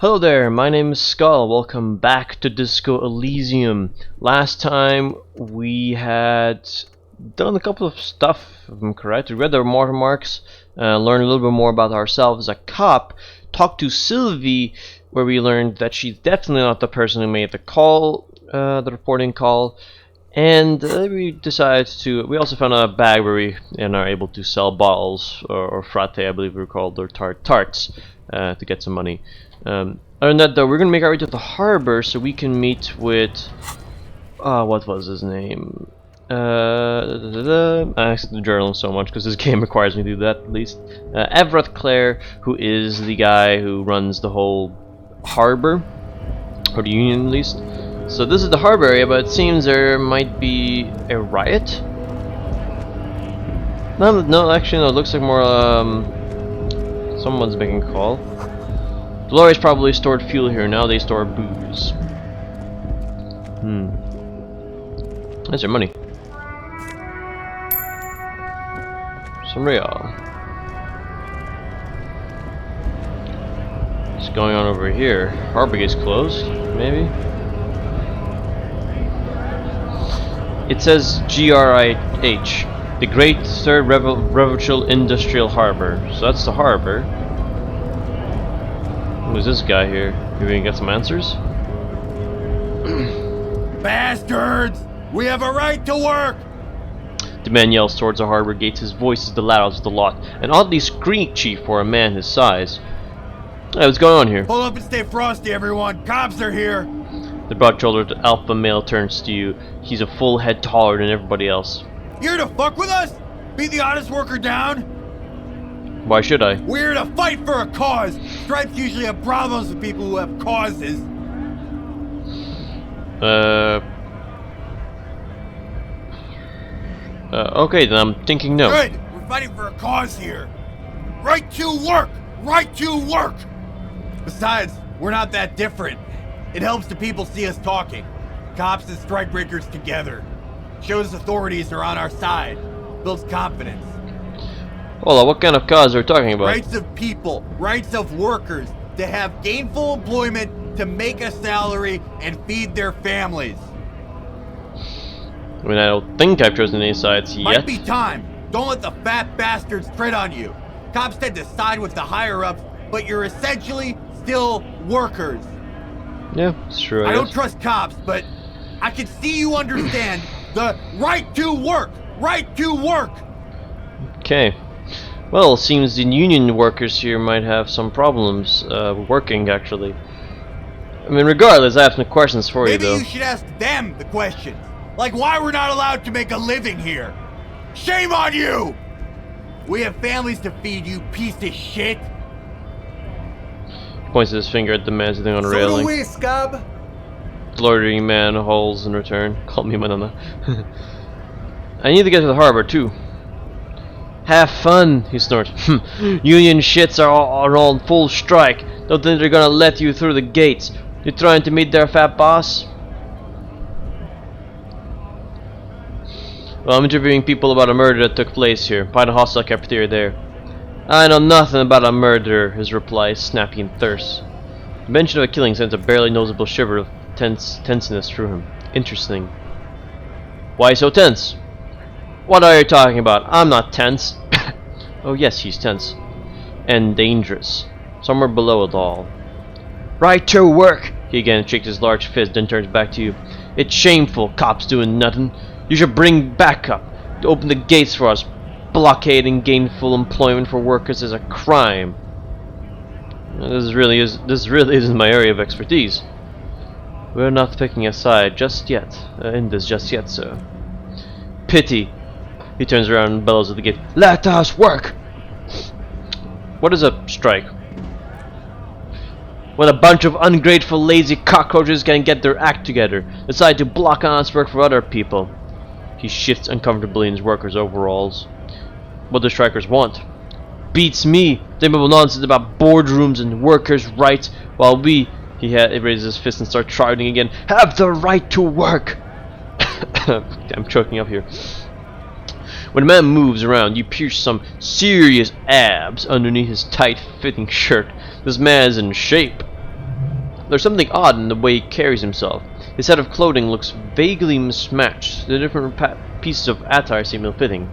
Hello there, my name is Skull. Welcome back to Disco Elysium. Last time we had done a couple of stuff, if I'm correct. We read the watermarks, learned a little bit more about ourselves as a cop, talked to Sylvie, where we learned that she's definitely not the person who made the call, the reporting call, and we decided to. We also found a bag where we are able to sell bottles or frate, I believe we were called, or tarts, to get some money. Other than that, though, we're gonna make our way to the harbor so we can meet with what was his name? I asked the journal so much because this game requires me to do that at least. Everett Clare, who is the guy who runs the whole harbor, or the union at least. So this is the harbor area, but it seems there might be a riot. No, actually, no. It looks like more someone's making a call. The lorries probably stored fuel here. Now they store booze. That's your money. Some real. What's going on over here? Harbor gate's closed, maybe? It says GRIH, the Great Third Revolutionary Industrial Harbor. So that's the harbor. Who's this guy here? You gonna get some answers? Bastards! We have a right to work! The man yells towards the harbor gates. His voice is the loudest of the lot, and oddly screechy for a man his size. Hey, what's going on here? Hold up and stay frosty, everyone. Cops are here. The broad-shouldered alpha male turns to you. He's a full head taller than everybody else. You here to fuck with us? Beat the honest worker down? Why should I? We're here to fight for a cause. Stripes usually have problems with people who have causes. Okay, then I'm thinking no. Good. We're fighting for a cause here. Right to work. Right to work. Besides, we're not that different. It helps the people see us talking. Cops and strikebreakers together. Shows authorities are on our side. Builds confidence. Well, what kind of cause are we talking about? Rights of people, rights of workers to have gainful employment, to make a salary, and feed their families. I mean, I don't think I've chosen any sides yet. Might be time. Don't let the fat bastards tread on you. Cops tend to side with the higher-ups, but you're essentially still workers. Yeah, it's true. I don't trust cops, but I can see you understand the right to work. Right to work. Okay. Well, seems the union workers here might have some problems working, actually. I mean, regardless, I have some questions for you, though. Maybe you should ask them the questions. Like why we're not allowed to make a living here. Shame on you! We have families to feed, you piece of shit. He points his finger at the man sitting on a railing. So do we, scub. The loitering man hauls in return. Call me Manana. I need to get to the harbor, too. Have fun, he snorts. Union shits are all on full strike. Don't think they're gonna let you through the gates. You trying to meet their fat boss? Well, I'm interviewing people about a murder that took place here. Find a hostile cafeteria there. I know nothing about a murder, his reply is snappy and terse. The mention of a killing sends a barely noticeable shiver of tenseness through him. Interesting. Why so tense? What are you talking about? I'm not tense. Oh yes, he's tense. And dangerous. Somewhere below it all. Right to work! He again shakes his large fist, then turns back to you. It's shameful, cops doing nothing. You should bring backup. To open the gates for us. Blockading gainful employment for workers is a crime. This really isn't my area of expertise. We're not picking a side just yet. Sir. Pity. He turns around and bellows at the gate. Let us work! What is a strike? When a bunch of ungrateful, lazy cockroaches can get their act together, decide to block honest work for other people. He shifts uncomfortably in his workers' overalls. What do strikers want? Beats me! They babble nonsense about boardrooms and workers' rights, while we, he raises his fist and starts shouting again, have the right to work! I'm choking up here. When a man moves around, you pierce some serious abs underneath his tight-fitting shirt. This man is in shape. There's something odd in the way he carries himself. His set of clothing looks vaguely mismatched. The different pieces of attire seem ill-fitting.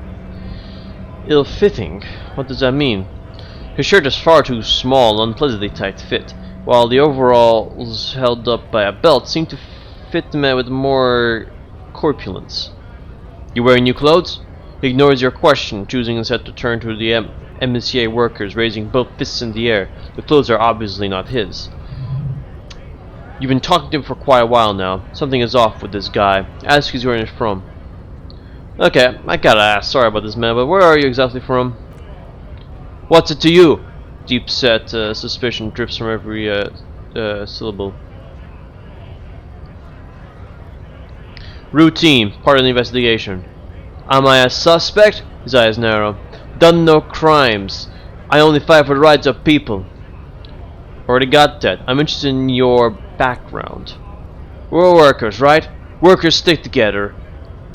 Ill-fitting? What does that mean? His shirt is far too small, unpleasantly tight fit, while the overalls held up by a belt seem to fit the man with more corpulence. You wearing new clothes? He ignores your question, choosing instead to turn to the MCA workers, raising both fists in the air. The clothes are obviously not his. You've been talking to him for quite a while now. Something is off with this guy. Ask where he's from. Okay, I gotta ask. Sorry about this, man, but where are you exactly from? What's it to you? Deep-set suspicion drips from every syllable. Routine, part of the investigation. Am I a suspect? His eyes narrow. Done no crimes. I only fight for the rights of people. Already got that. I'm interested in your background. We're workers, right? Workers stick together.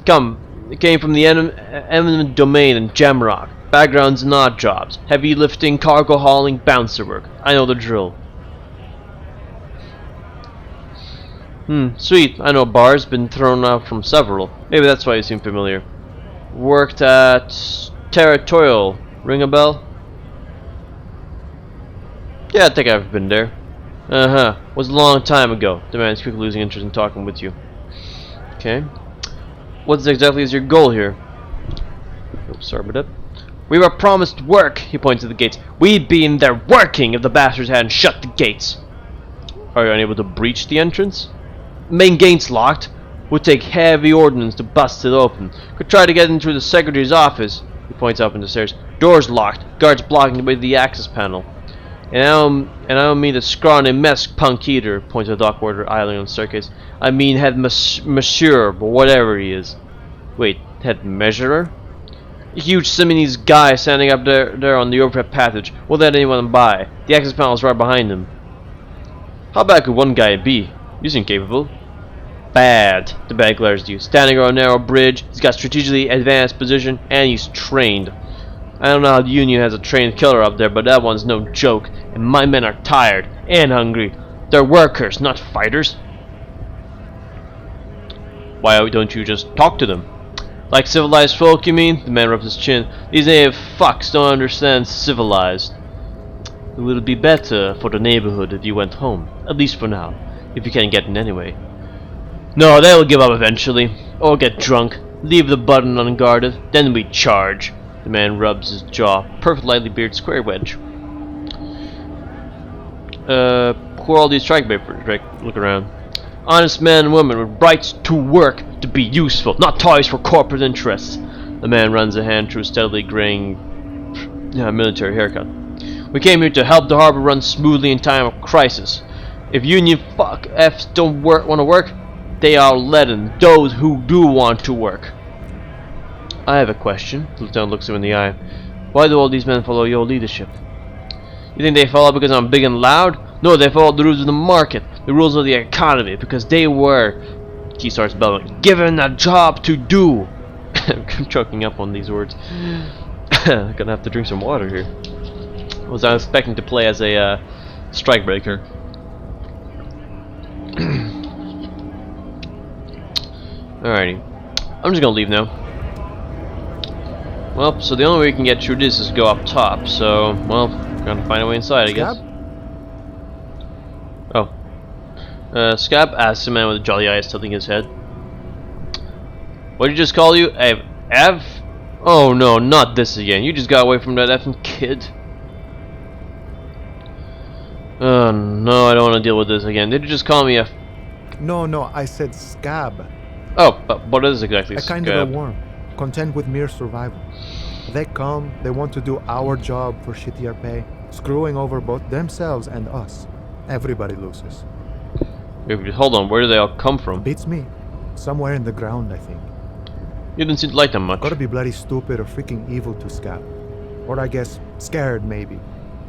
Come, it came from the eminent domain in Jamrock. Backgrounds and odd jobs. Heavy lifting, cargo hauling, bouncer work. I know the drill. Sweet. I know bars. Been thrown out from several. Maybe that's why you seem familiar. Worked at Territorial. Ring a bell? Yeah, I think I've been there. Uh-huh. Was a long time ago. The man's quickly losing interest in talking with you. Okay. What exactly is your goal here? Oops, sorry about that. We were promised work, he points to the gates. We'd be in there working if the bastards hadn't shut the gates. Are you unable to breach the entrance? Main gate's locked. Would take heavy ordnance to bust it open. Could try to get into the secretary's office. He points up in the stairs. Door's locked. Guards blocking the way to the access panel. And I don't mean the scrawny mess punk either, points to the dock warder idling on the staircase. I mean head monsieur, but whatever he is. Wait, head measurer? A huge Simonese guy standing up there on the overhead passage. Won't let anyone by. The access panel is right behind him. How bad could one guy be? You seem capable. Bad. The bad glares at you. Standing on a narrow bridge, he's got strategically advanced position, and he's trained. I don't know how the Union has a trained killer up there, but that one's no joke. And my men are tired and hungry. They're workers, not fighters. Why don't you just talk to them? Like civilized folk, you mean? The man rubs his chin. These native fucks don't understand civilized. It would be better for the neighborhood if you went home. At least for now. If you can get in anyway. No, they'll give up eventually. Or get drunk. Leave the button unguarded. Then we charge. The man rubs his jaw. Perfect lightly bearded square wedge. Who are all these strike papers? Look around. Honest men and women with rights to work, to be useful, not toys for corporate interests. The man runs a hand through a steadily graying military haircut. We came here to help the harbor run smoothly in time of crisis. If Union fuck F's don't want to work, they are letting those who do want to work. I have a question. The lieutenant looks him in the eye. Why do all these men follow your leadership? You think they follow because I'm big and loud? No, they follow the rules of the market, the rules of the economy, because they were, he starts bellowing, given a job to do. I'm choking up on these words. I'm gonna have to drink some water here. I was expecting to play as a strikebreaker. Alrighty. I'm just gonna leave now. Well, so the only way we can get through this is go up top, so, well, gotta find a way inside, I guess. Oh. Scab asks the man with the jolly eyes tilting his head. What did you just call you? Ev? Oh no, not this again. You just got away from that effing kid. Oh no, I don't want to deal with this again. Did you just call me a... No, I said scab. Oh, but what is exactly a scab? kind of a worm, content with mere survival. They come, they want to do our job for shittier pay, screwing over both themselves and us. Everybody loses. Hold on, where do they all come from? Beats me. Somewhere in the ground, I think. You didn't seem to like them much. Gotta be bloody stupid or freaking evil to scab. Or I guess, scared maybe.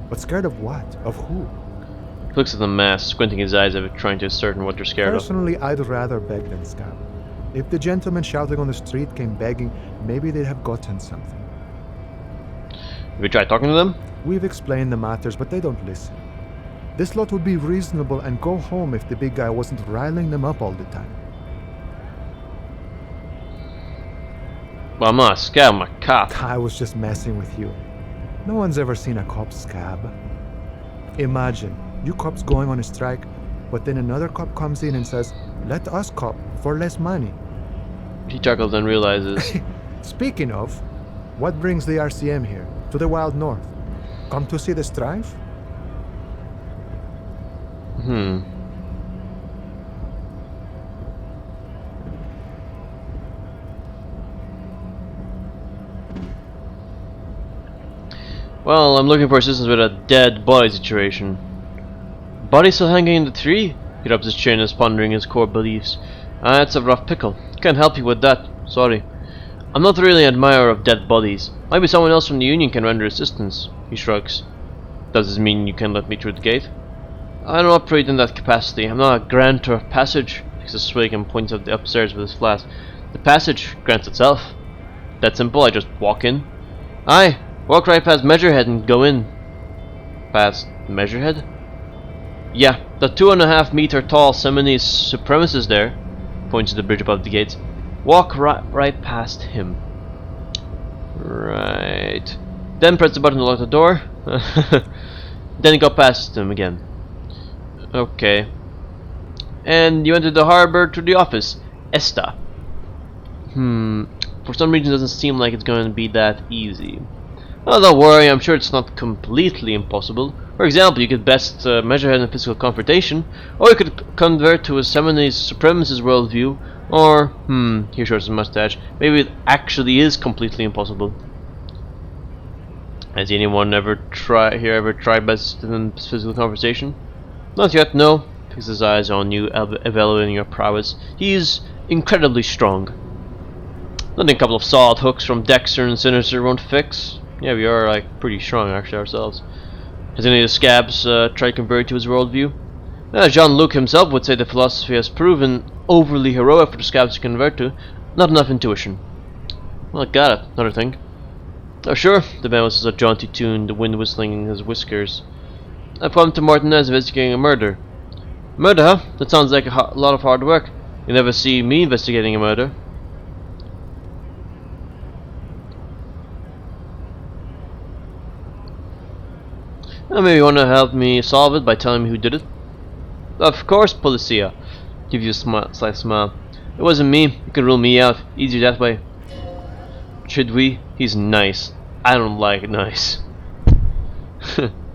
But scared of what? Of who? He looks at the mask, squinting his eyes at it, trying to ascertain what they're scared Personally, I'd rather beg than scab. If the gentleman shouting on the street came begging, maybe they'd have gotten something. Have you tried talking to them? We've explained the matters, but they don't listen. This lot would be reasonable and go home if the big guy wasn't riling them up all the time. Well, I'm not a scab, I'm a cop. I was just messing with you. No one's ever seen a cop scab. Imagine, you cops going on a strike, but then another cop comes in and says, "Let us cop for less money." He chuckles and realizes. Speaking of, what brings the RCM here, to the wild north? Come to see the strife? Well, I'm looking for assistance with a dead body situation. Body still hanging in the tree? He rubs his chin and is pondering his core beliefs. That's a rough pickle. Can't help you with that. Sorry. I'm not really an admirer of dead bodies. Maybe someone else from the Union can render assistance. He shrugs. Does this mean you can let me through the gate? I don't operate in that capacity. I'm not a grantor of passage. He takes a swig and points up the upstairs with his flask. The passage grants itself. That simple. I just walk in. Aye. Walk right past Measurehead and go in. Past Measurehead? Yeah, the 2.5 meter tall Seminoles supremacist there. Points to the bridge above the gates. Walk right past him. Right. Then press the button to lock the door. Then go past him again. Okay. And you enter the harbor to the office. Esta. For some reason it doesn't seem like it's going to be that easy. Oh, don't worry, I'm sure it's not completely impossible. For example, you could best Measurehead in a physical confrontation, or you could convert to a Seminoles supremacist worldview, or, he shows his mustache, maybe it actually is completely impossible. Has anyone ever tried best in physical conversation? Not yet, no. Fixes his eyes on you, evaluating your prowess. He's incredibly strong. Nothing a couple of solid hooks from Dexter and Sinister won't fix. Yeah, we are like pretty strong actually ourselves. Has any of the scabs tried to convert to his worldview? Jean-Luc himself would say the philosophy has proven overly heroic for the scabs to convert to. Not enough intuition. Well, got it. Another thing. Oh sure, the man was a jaunty tune, the wind whistling in his whiskers. I've come to Martinez investigating a murder. Murder, huh? That sounds like a lot of hard work. You never see me investigating a murder. Maybe you want to help me solve it by telling me who did it? Of course, Policia. Give you a slight smile. It wasn't me. You can rule me out. Easier that way. Should we? He's nice. I don't like nice.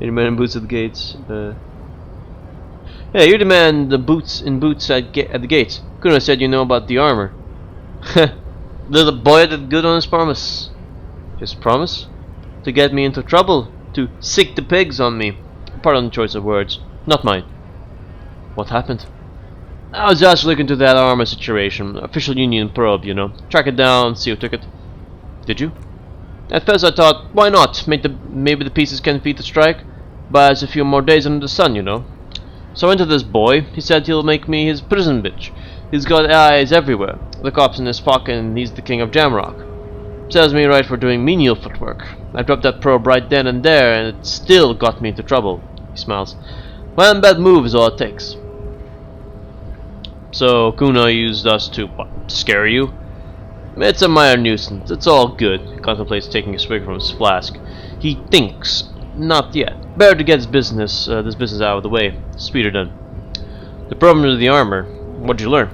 Any man in boots at the gates? Hey, you're the man in boots at the gates. Couldn't have said you know about the armor. Little boy did good on his promise. His promise? To get me into trouble. To sick the pigs on me. Pardon the choice of words. Not mine. What happened? I was just looking into that armor situation. Official Union probe, you know. Track it down, see who took it. Did you? At first I thought, why not? Maybe the pieces can beat the strike. Buys a few more days under the sun, you know. So I went to this boy. He said he'll make me his prison bitch. He's got eyes everywhere. The cops in his pocket and he's the king of Jamrock. Serves me right for doing menial footwork. I dropped that probe right then and there, and it still got me into trouble. He smiles. One bad move is all it takes. So Kuna used us to what, scare you? It's a minor nuisance. It's all good. He contemplates taking a swig from his flask. He thinks, not yet. Better to get this business out of the way. Speeder done. The problem with the armor. What'd you learn?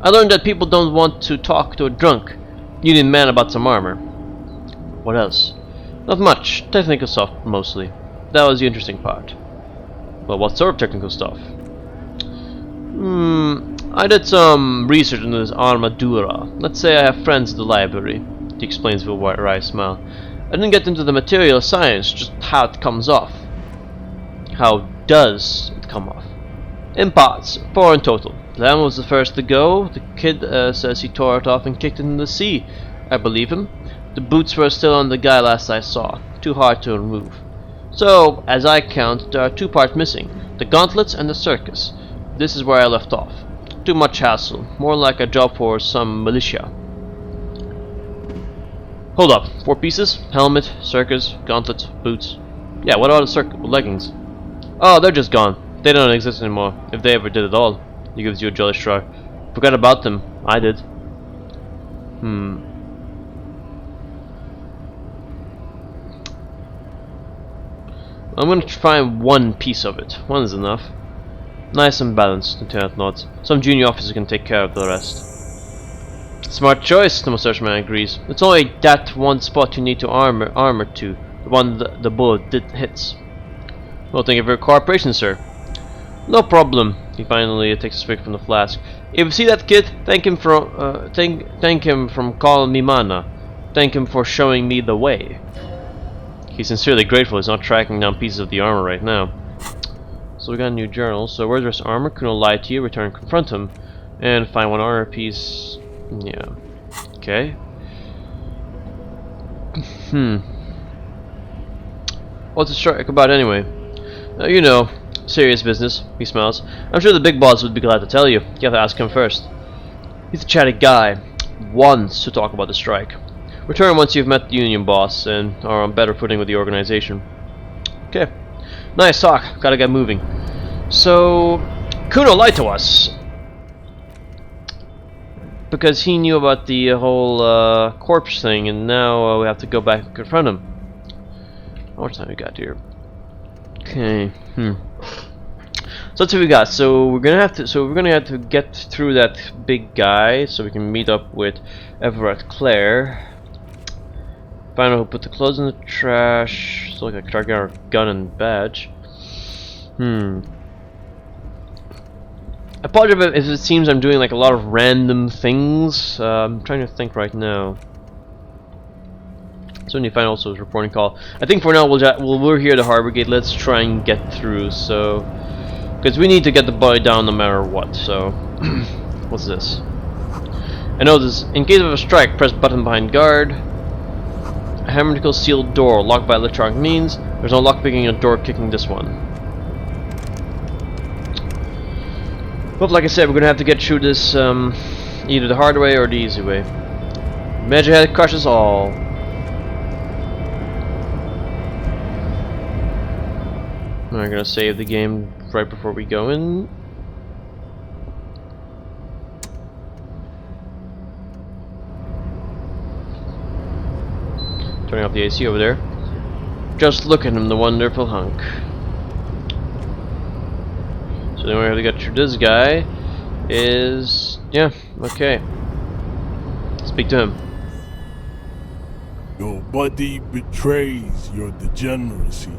I learned that people don't want to talk to a drunk Union man about some armor. What else? Not much. Technical stuff, mostly. That was the interesting part. Well, what sort of technical stuff? I did some research into this armadura. Let's say I have friends at the library. He explains with a wry smile. I didn't get into the material science, just how it comes off. How does it come off? In parts, 4 in total. Lamb was the first to go. The kid says he tore it off and kicked it in the sea. I believe him. The boots were still on the guy last I saw. Too hard to remove. So, as I count, there are 2 parts missing. The gauntlets and the circus. This is where I left off. Too much hassle. More like a job for some militia. Hold up. 4 pieces? Helmet, circus, gauntlets, boots. Yeah, what about the leggings? Oh, they're just gone. They don't exist anymore. If they ever did at all. He gives you a jolly shrug. Forgot about them. I did. I'm gonna find one piece of it. One is enough. Nice and balanced, Lieutenant nods. Some junior officer can take care of the rest. Smart choice, the mustache man agrees. It's only that one spot you need to armor to. The one the bullet hits. Well, thank you for your cooperation, sir. No problem. He finally takes a swig from the flask. If you see that kid, thank him from calling me Mana. Thank him for showing me the way. He's sincerely grateful he's not tracking down pieces of the armor right now. So we got a new journal. So where's this armor? Kuno lied to you. Return and confront him. And find one armor piece. Yeah. Okay. What's the strike about anyway? You know, serious business. He smiles. I'm sure the big boss would be glad to tell you. You have to ask him first. He's a chatty guy. Wants to talk about the strike. Return once you've met the union boss and are on better footing with the organization. Okay. Nice talk. Gotta get moving. So, Kuno lied to us. Because he knew about the whole corpse thing, and now we have to go back and confront him. How much time we got here? Okay. So that's what we got. So we're gonna have to get through that big guy, so we can meet up with Everett Claire. Find out who put the clothes in the trash. So like a target our gun and badge. I apologize if it seems I'm doing like a lot of random things. I'm trying to think right now. So when you find also his reporting call. I think for now we're here at the Harbour Gate. Let's try and get through. So because we need to get the boy down no matter what. So what's this? I know this. In case of a strike, press button behind guard. A hermetical sealed door locked by electronic means. There's no lockpicking a door kicking this one. But like I said, we're gonna have to get through this either the hard way or the easy way. Measurehead crushes all. I'm gonna save the game right before we go in. Turning off the AC over there. Just look at him, the wonderful hunk. So the only way to get through this guy is... yeah, okay. Speak to him. Your body betrays your degeneracy.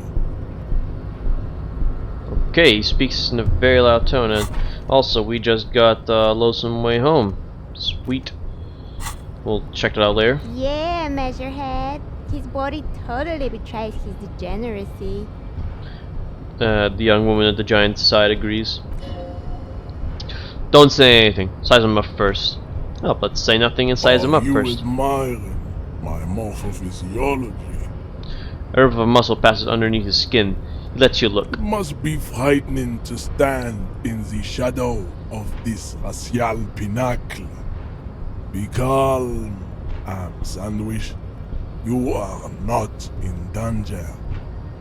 Okay, he speaks in a very loud tone, and also we just got Lonesome Way Home. Sweet. We'll check that out later. Yeah, Measurehead. His body totally betrays his degeneracy. The young woman at the giant's side agrees. Don't say anything. Size him up first. Oh, let's say nothing and size him up you first. Admiring my morphophysiology? A nerve of a muscle passes underneath his skin. He lets you look. It must be frightening to stand in the shadow of this racial pinnacle. Be calm, Am Sandwich. You are not in danger.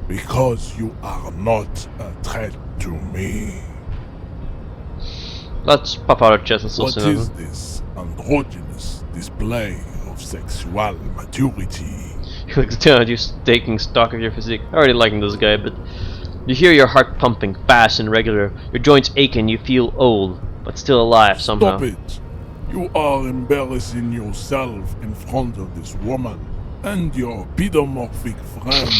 Because you are not a threat to me. Let's pop out our chest and What listen to is him. this androgynous display of sexual maturity? He looks down at you, taking stock of your physique. I already liking this guy, but you hear your heart pumping fast and regular. Your joints ache and you feel old, but still alive somehow. Stop it! You are embarrassing yourself in front of this woman and your pedomorphic friend.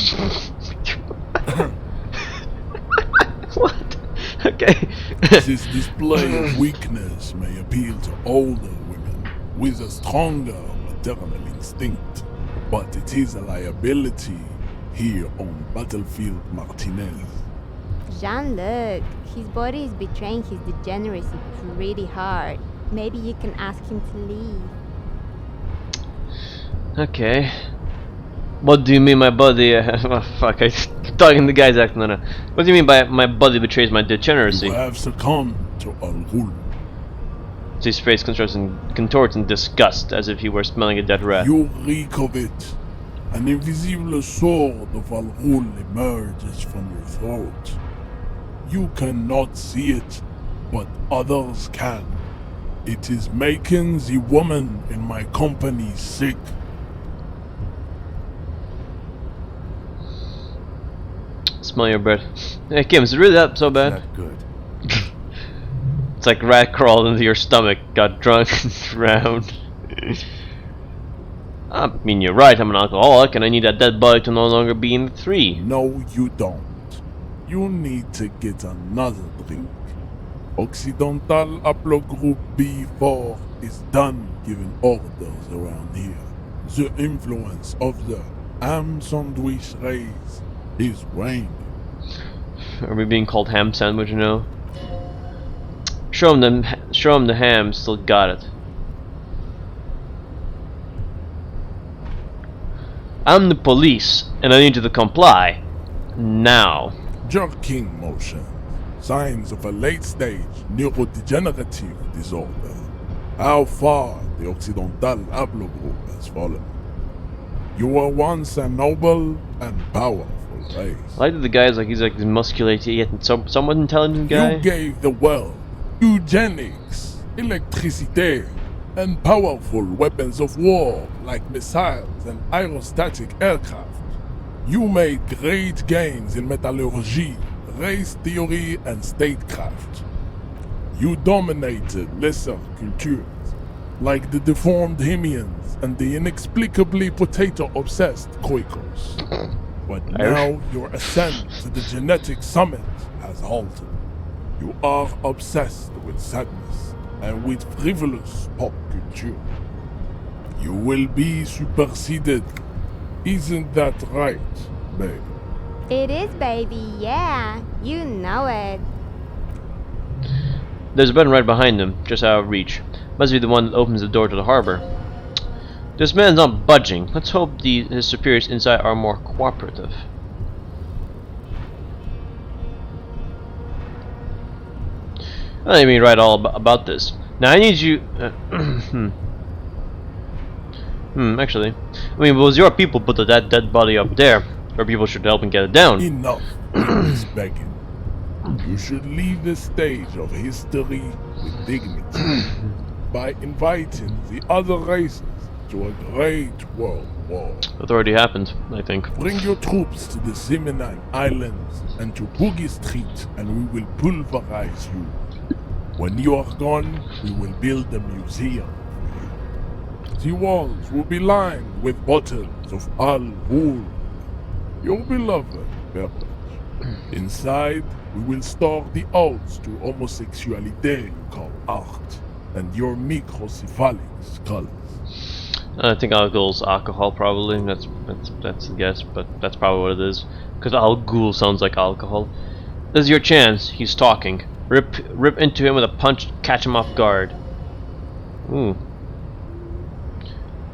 What? Okay. This display of weakness may appeal to older women with a stronger maternal instinct, but it is a liability here on Battlefield Martinez. Jean-Luc, his body is betraying his degeneracy pretty hard. Maybe you can ask him to leave. Okay. What do you mean my body? Oh, fuck, I'm talking the guy's acting on it. What do you mean by my body betrays my degeneracy? You have succumbed to Al-Ghul. His face contorts in disgust, as if he were smelling a dead rat. You reek of it. An invisible sword of Al-Ghul emerges from your throat. You cannot see it, but others can. It is making the woman in my company sick. Smell your breath. Hey Kim, is it really that so bad? Not good. It's like rat crawled into your stomach, got drunk and drowned. I mean, you're right, I'm an alcoholic and I need that dead body to no longer be in the tree. No, you don't. You need to get another drink. Occidental Haplogroup B4 is done giving orders around here. The influence of the ham sandwich race is waning. Are we being called ham sandwich now? Show him the ham, still got it. I'm the police, and I need you to comply. Now. Jerking motion. Signs of a late-stage neurodegenerative disorder. How far the Occidental Haplogroup has fallen. You were once a noble and powerful race. I like that the guy's like, he's like this musculated yet somewhat intelligent guy. You gave the world eugenics, electricity, and powerful weapons of war like missiles and aerostatic aircraft. You made great gains in metallurgy, race theory, and statecraft. You dominated lesser cultures, like the deformed Hemians and the inexplicably potato-obsessed Quakers. But now your ascent to the genetic summit has halted. You are obsessed with sadness and with frivolous pop culture. You will be superseded. Isn't that right, babe? It is, baby, yeah. You know it. There's a button right behind him, just out of reach. Must be the one that opens the door to the harbor. This man's not budging. Let's hope his superiors inside are more cooperative. I didn't mean to write all about this. Now I need you... actually. I mean, it was your people put that dead body up there. Or people should help and get it down. Enough with this begging. You should leave the stage of history with dignity by inviting the other races to a great world war. That already happened, I think. Bring your troops to the Seminole Islands and to Boogie Street, and we will pulverize you. When you are gone, we will build a museum. The walls will be lined with bottles of Al Ghul, your beloved beverage. Inside, we will store the odes to homosexuality you call art, and your microcephalic skulls. I think alcohol's alcohol, probably. That's a guess, but that's probably what it is. Because al-ghul sounds like alcohol. This is your chance. He's talking. Rip into him with a punch, catch him off guard. Ooh.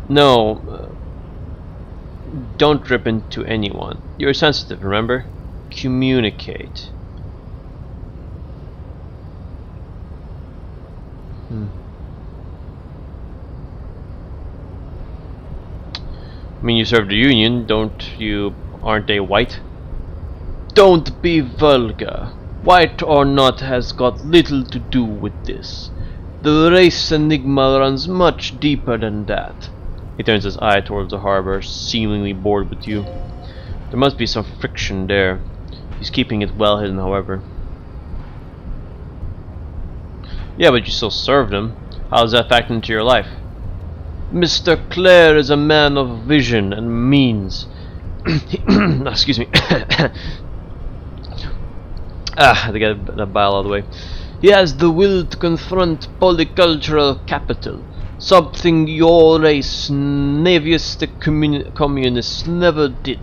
No. Don't rip into anyone. You're sensitive, remember? Communicate. I mean, you serve the Union, don't you? Aren't they white? Don't be vulgar. White or not has got little to do with this. The race enigma runs much deeper than that. He turns his eye towards the harbor, seemingly bored with you. There must be some friction there. He's keeping it well hidden, however. Yeah, but you still served him. How does that factor into your life? Mr. Clare is a man of vision and means. Excuse me. I had to get that bile out of the way. He has the will to confront polycultural capital, something your race, navistic communists, never did.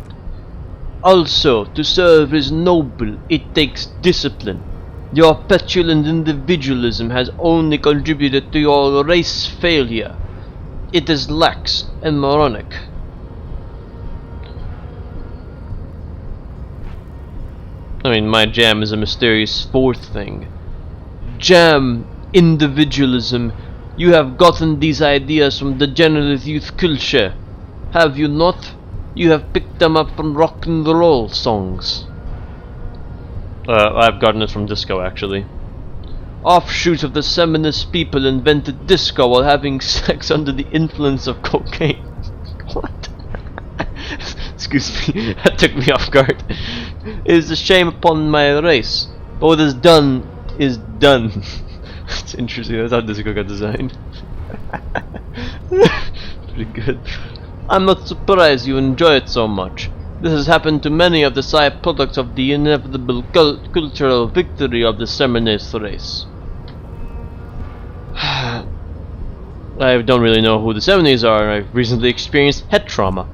Also, to serve is noble, it takes discipline. Your petulant individualism has only contributed to your race failure. It is lax and moronic. I mean, my jam is a mysterious fourth thing. Jam, individualism. You have gotten these ideas from degenerate youth culture, have you not? You have picked them up from rock and roll songs. I've gotten it from Disco, actually. Offshoots of the Seminus people invented disco while having sex under the influence of cocaine. What? Excuse me, that took me off guard. It is a shame upon my race, but what is done is done. It's interesting, that's how disco got designed. Pretty good. I'm not surprised you enjoy it so much. This has happened to many of the side products of the inevitable cultural victory of the Seminus race. I don't really know who the Seminus are. I've recently experienced head trauma.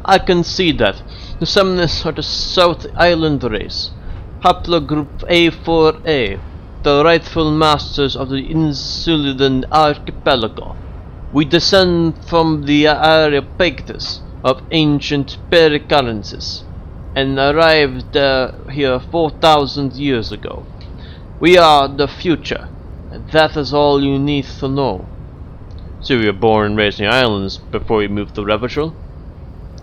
I can see that. The Seminus are the South Island race, haplogroup A4A, the rightful masters of the Insulidan archipelago. We descend from the Areopagus of ancient pericardenses, and arrived here 4,000 years ago. We are the future, and that is all you need to know. So you were born and raised in the islands before you moved to Revachol?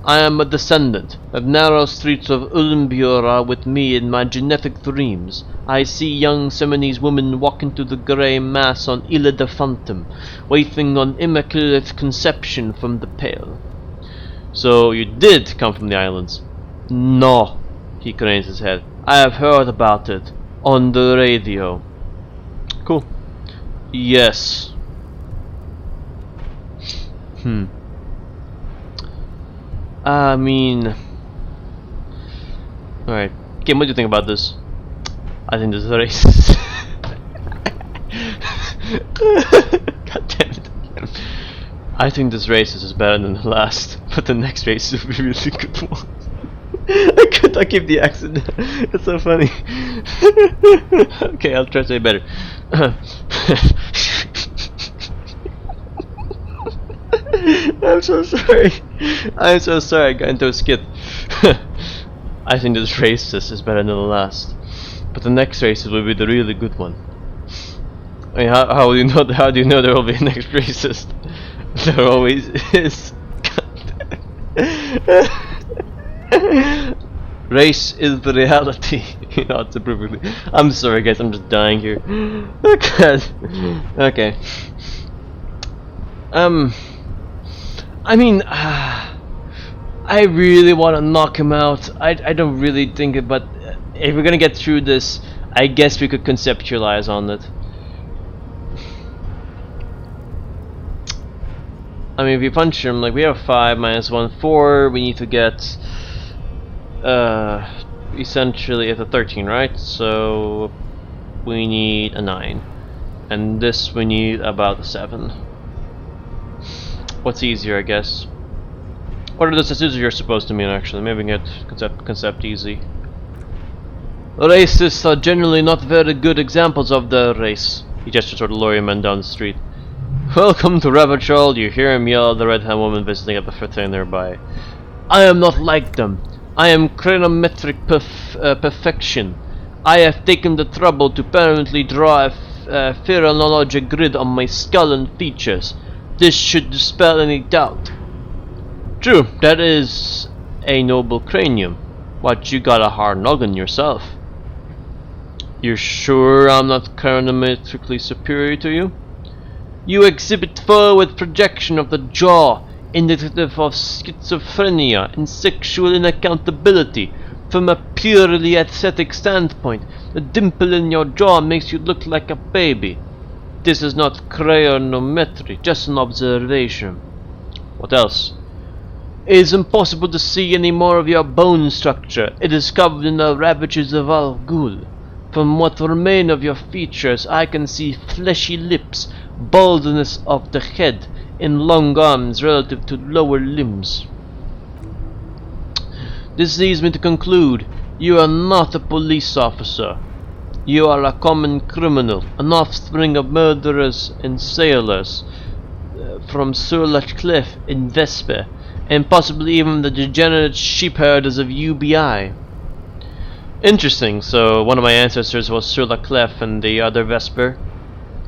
I am a descendant. The narrow streets of Ulmbjör are with me in my genetic dreams. I see young Seminese women walk into the grey mass on Ile de Phantom, waiting on immaculate conception from the pale. So you did come from the islands? No, he cranes his head. I have heard about it on the radio. Cool. Yes. I mean... Alright. Kim, what do you think about this? I think this is racist. God damn it. I think this racist is better than the last, but the next race will be a really good one. I could not keep the accent. It's so funny. Okay, I'll try to say better. I'm so sorry. I'm so sorry I got into a skit. I think this racist is better than the last, but the next racist will be the really good one. I mean, how do you know? How do you know there will be a next racist? There always is. Race is the reality. You know, it's a perfectly. I'm sorry, guys. I'm just dying here. Okay. I mean, I really want to knock him out. I don't really think it, but if we're gonna get through this, I guess we could conceptualize on it. I mean, if we punch him, like, we have 5 minus 1, 4. We need to get essentially at a 13, right? So we need a 9, and this we need about a 7. What's easier, I guess? What are the scissors supposed to mean, actually? Maybe we can get concept easy. Racists are generally not very good examples of the race. He gestures toward the lorryman down the street. Welcome to Revachol, you hear him yell at the red-haired woman visiting at the fraternity nearby. I am not like them. I am chronometric perfection. I have taken the trouble to permanently draw a phrenologic grid on my skull and features. This should dispel any doubt. True, that is a noble cranium. But you got a hard noggin yourself. You're sure I'm not chronometrically superior to you? You exhibit forward projection of the jaw, indicative of schizophrenia and sexual inaccountability. From a purely aesthetic standpoint, the dimple in your jaw makes you look like a baby. This is not chronometry, just an observation. What else? It is impossible to see any more of your bone structure. It is covered in the ravages of Al Ghul. From what remain of your features, I can see fleshy lips, baldness of the head, and long arms relative to lower limbs. This leads me to conclude, you are not a police officer. You are a common criminal, an offspring of murderers and sailors from Surlach Cliff in Vesper, and possibly even the degenerate sheep herders of UBI. Interesting, so one of my ancestors was Surlach Cliff and the other Vesper.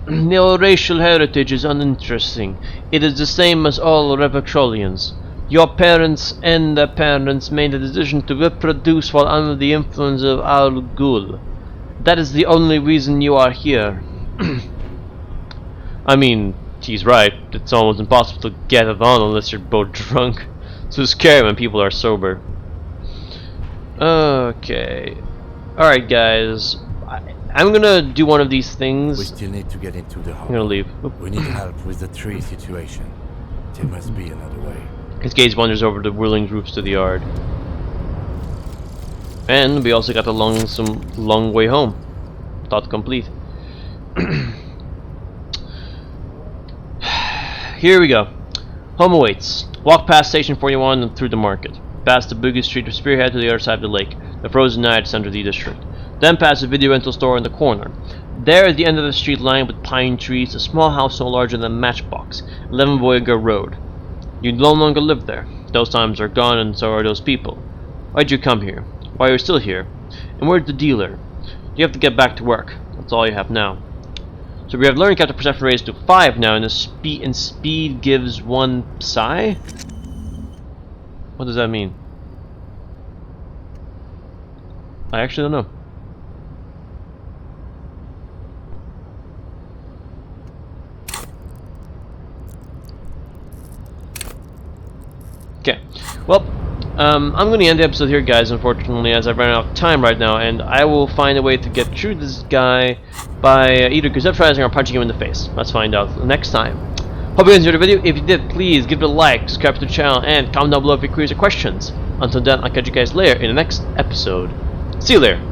Your racial heritage is uninteresting. It is the same as all Revacholians. Your parents and their parents made the decision to reproduce while under the influence of Al Ghul. That is the only reason you are here. I mean, he's right. It's almost impossible to get it on unless you're both drunk. So it's scary when people are sober. Okay. Alright guys. I'm gonna do one of these things. We still need to get into the I'm harbor. gonna leave. Oop. We need help with the tree situation. There must be another way. His gaze wanders over the whirling roofs to the yard. And we also got a long way home. Thought complete. Here we go. Home awaits. Walk past Station 41 and through the market. Past the Boogie Street to Spearhead to the other side of the lake. The frozen night center of the district. Then past the video rental store in the corner. There at the end of the street lined with pine trees, a small house no larger than a matchbox. 11 Voyager Road. You no longer live there. Those times are gone and so are those people. Why'd you come here? Why are you still here? And where's the dealer? You have to get back to work. That's all you have now. So we have learning capture perception raised to 5 now, and the speed gives 1 psi? What does that mean? I actually don't know. Okay, well, I'm going to end the episode here, guys, unfortunately, as I've run out of time right now, and I will find a way to get through this guy by either conceptualizing or punching him in the face. Let's find out next time. Hope you guys enjoyed the video. If you did, please give it a like, subscribe to the channel, and comment down below if you have queries or questions. Until then, I'll catch you guys later in the next episode. See you later.